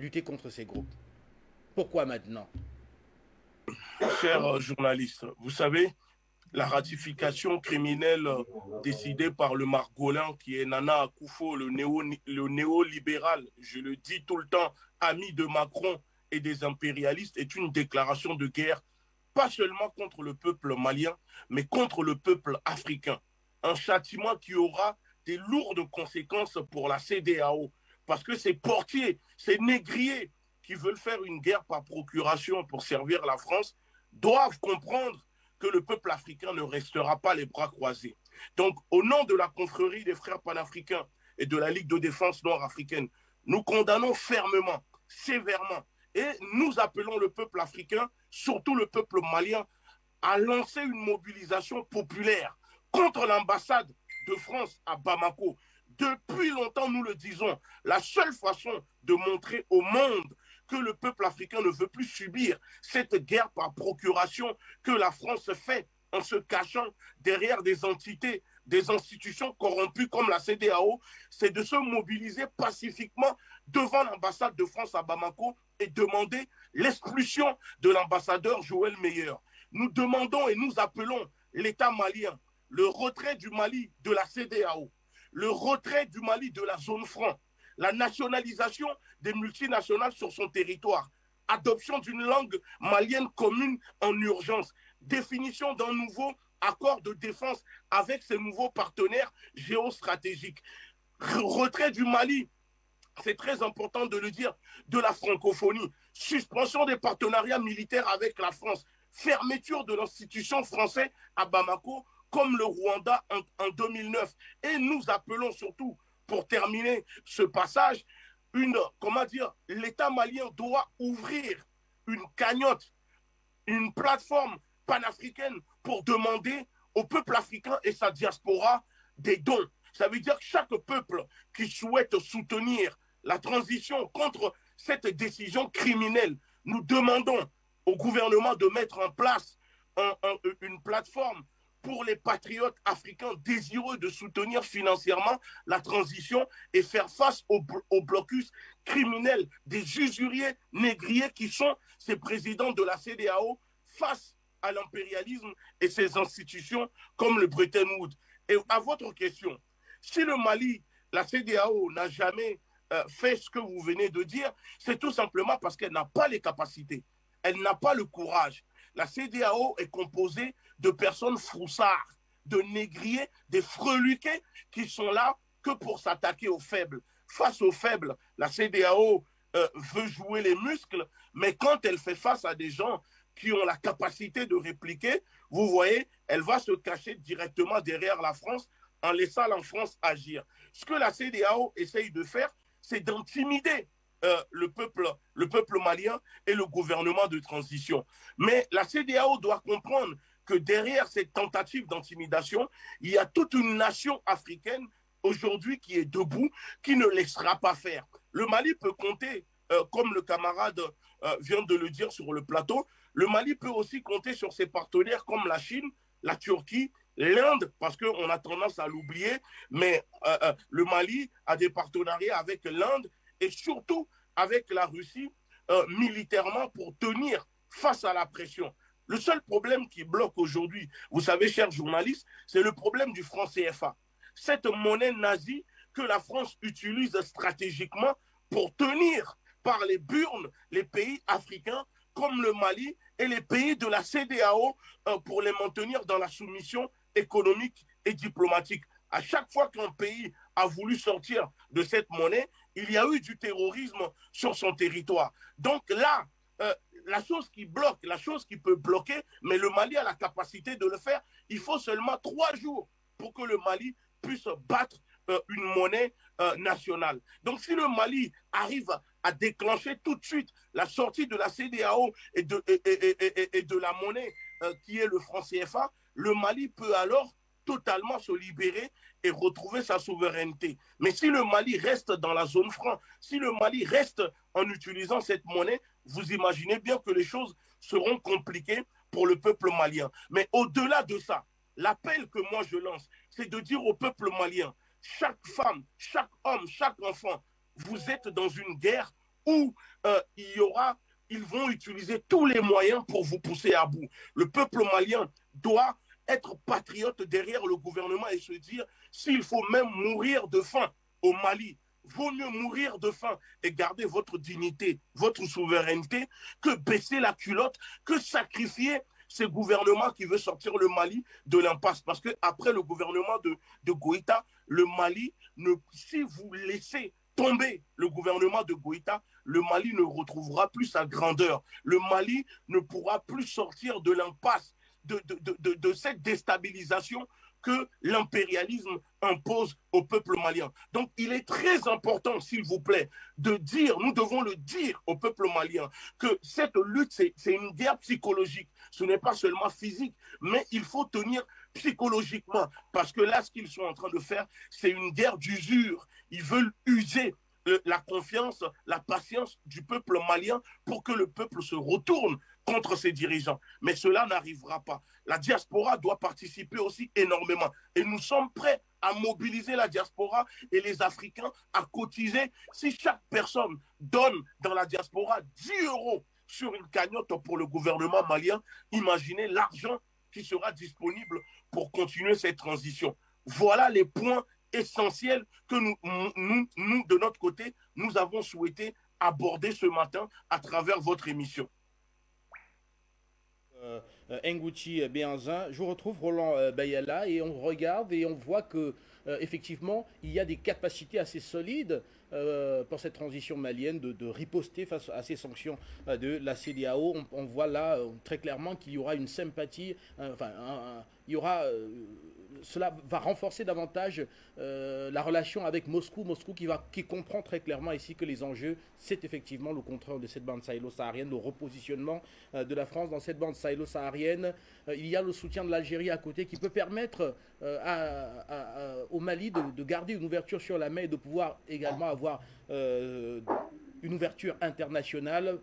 lutter contre ces groupes. Pourquoi maintenant? Cher journaliste, vous savez, la ratification criminelle décidée par le Margolin, qui est Nana Akufo, le néolibéral, je le dis tout le temps, ami de Macron et des impérialistes, est une déclaration de guerre, pas seulement contre le peuple malien, mais contre le peuple africain. Un châtiment qui aura des lourdes conséquences pour la CEDEAO, parce que ces portiers, ces négriers qui veulent faire une guerre par procuration pour servir la France, doivent comprendre que le peuple africain ne restera pas les bras croisés. Donc, au nom de la confrérie des frères panafricains et de la Ligue de défense nord-africaine, nous condamnons fermement, sévèrement, et nous appelons le peuple africain, surtout le peuple malien, à lancer une mobilisation populaire contre l'ambassade de France à Bamako. Depuis longtemps, nous le disons, la seule façon de montrer au monde que le peuple africain ne veut plus subir cette guerre par procuration que la France fait en se cachant derrière des entités, des institutions corrompues comme la CEDEAO, c'est de se mobiliser pacifiquement devant l'ambassade de France à Bamako et demander l'expulsion de l'ambassadeur Joël Meyer. Nous demandons et nous appelons l'État malien, le retrait du Mali de la CEDEAO, le retrait du Mali de la zone franc, la nationalisation des multinationales sur son territoire, adoption d'une langue malienne commune en urgence, définition d'un nouveau accord de défense avec ses nouveaux partenaires géostratégiques, retrait du Mali, c'est très important de le dire, de la francophonie, suspension des partenariats militaires avec la France, fermeture de l'institution française à Bamako, comme le Rwanda en 2009. Et nous appelons surtout, pour terminer ce passage, l'État malien doit ouvrir une cagnotte, une plateforme panafricaine pour demander au peuple africain et sa diaspora des dons. Ça veut dire que chaque peuple qui souhaite soutenir la transition contre cette décision criminelle, nous demandons au gouvernement de mettre en place une plateforme pour les patriotes africains désireux de soutenir financièrement la transition et faire face au blocus criminel des usuriers négriers qui sont ces présidents de la CEDEAO face à l'impérialisme et ses institutions comme le Bretton Woods. Et à votre question, si le Mali, la CEDEAO n'a jamais fait ce que vous venez de dire, c'est tout simplement parce qu'elle n'a pas les capacités, elle n'a pas le courage. La CEDEAO est composée de personnes froussards, de négriers, des freluquets qui sont là que pour s'attaquer aux faibles. Face aux faibles, la CEDEAO veut jouer les muscles, mais quand elle fait face à des gens qui ont la capacité de répliquer, vous voyez, elle va se cacher directement derrière la France en laissant la France agir. Ce que la CEDEAO essaye de faire, c'est d'intimider le peuple malien et le gouvernement de transition. Mais la CEDEAO doit comprendre que derrière cette tentative d'intimidation, il y a toute une nation africaine aujourd'hui qui est debout, qui ne laissera pas faire. Le Mali peut compter, comme le camarade vient de le dire sur le plateau, le Mali peut aussi compter sur ses partenaires comme la Chine, la Turquie, l'Inde, parce qu'on a tendance à l'oublier, mais le Mali a des partenariats avec l'Inde et surtout avec la Russie militairement pour tenir face à la pression. Le seul problème qui bloque aujourd'hui, vous savez, chers journalistes, c'est le problème du franc CFA. Cette monnaie nazie que la France utilise stratégiquement pour tenir par les burnes les pays africains comme le Mali et les pays de la CEDEAO pour les maintenir dans la soumission économique et diplomatique. À chaque fois qu'un pays a voulu sortir de cette monnaie, il y a eu du terrorisme sur son territoire. Donc là, la chose qui bloque, la chose qui peut bloquer, mais le Mali a la capacité de le faire, il faut seulement 3 jours pour que le Mali puisse battre une monnaie nationale. Donc si le Mali arrive à déclencher tout de suite la sortie de la CEDEAO et de la monnaie qui est le franc CFA, le Mali peut alors totalement se libérer et retrouver sa souveraineté. Mais si le Mali reste dans la zone franc, si le Mali reste en utilisant cette monnaie, vous imaginez bien que les choses seront compliquées pour le peuple malien. Mais au-delà de ça, l'appel que moi je lance, c'est de dire au peuple malien, chaque femme, chaque homme, chaque enfant, vous êtes dans une guerre où ils vont utiliser tous les moyens pour vous pousser à bout. Le peuple malien doit être patriote derrière le gouvernement et se dire, s'il faut même mourir de faim au Mali, vaut mieux mourir de faim et garder votre dignité, votre souveraineté, que baisser la culotte, que sacrifier ce gouvernement qui veut sortir le Mali de l'impasse. Parce qu'après le gouvernement de Goïta, le Mali, si vous laissez tomber le gouvernement de Goïta, le Mali ne retrouvera plus sa grandeur. Le Mali ne pourra plus sortir de l'impasse, de cette déstabilisation que l'impérialisme impose au peuple malien. Donc, il est très important, s'il vous plaît, de dire, nous devons le dire au peuple malien, que cette lutte, c'est une guerre psychologique. Ce n'est pas seulement physique, mais il faut tenir psychologiquement. Parce que là, ce qu'ils sont en train de faire, c'est une guerre d'usure. Ils veulent user la confiance, la patience du peuple malien pour que le peuple se retourne contre ses dirigeants. Mais cela n'arrivera pas. La diaspora doit participer aussi énormément. Et nous sommes prêts à mobiliser la diaspora et les Africains à cotiser. Si chaque personne donne dans la diaspora 10 euros sur une cagnotte pour le gouvernement malien, imaginez l'argent qui sera disponible pour continuer cette transition. Voilà les points essentiels que nous, de notre côté, nous avons souhaité aborder ce matin à travers votre émission. Nguchi Béhanzin, je retrouve Roland Bayala et on regarde et on voit que effectivement il y a des capacités assez solides pour cette transition malienne de riposter face à ces sanctions de la CEDEAO. On voit là très clairement qu'il y aura une sympathie, il y aura cela va renforcer davantage la relation avec Moscou. Moscou qui comprend très clairement ici que les enjeux, c'est effectivement le contrôle de cette bande sahélo-saharienne, le repositionnement de la France dans cette bande sahélo-saharienne. Il y a le soutien de l'Algérie à côté qui peut permettre au Mali de garder une ouverture sur la mer et de pouvoir également avoir une ouverture internationale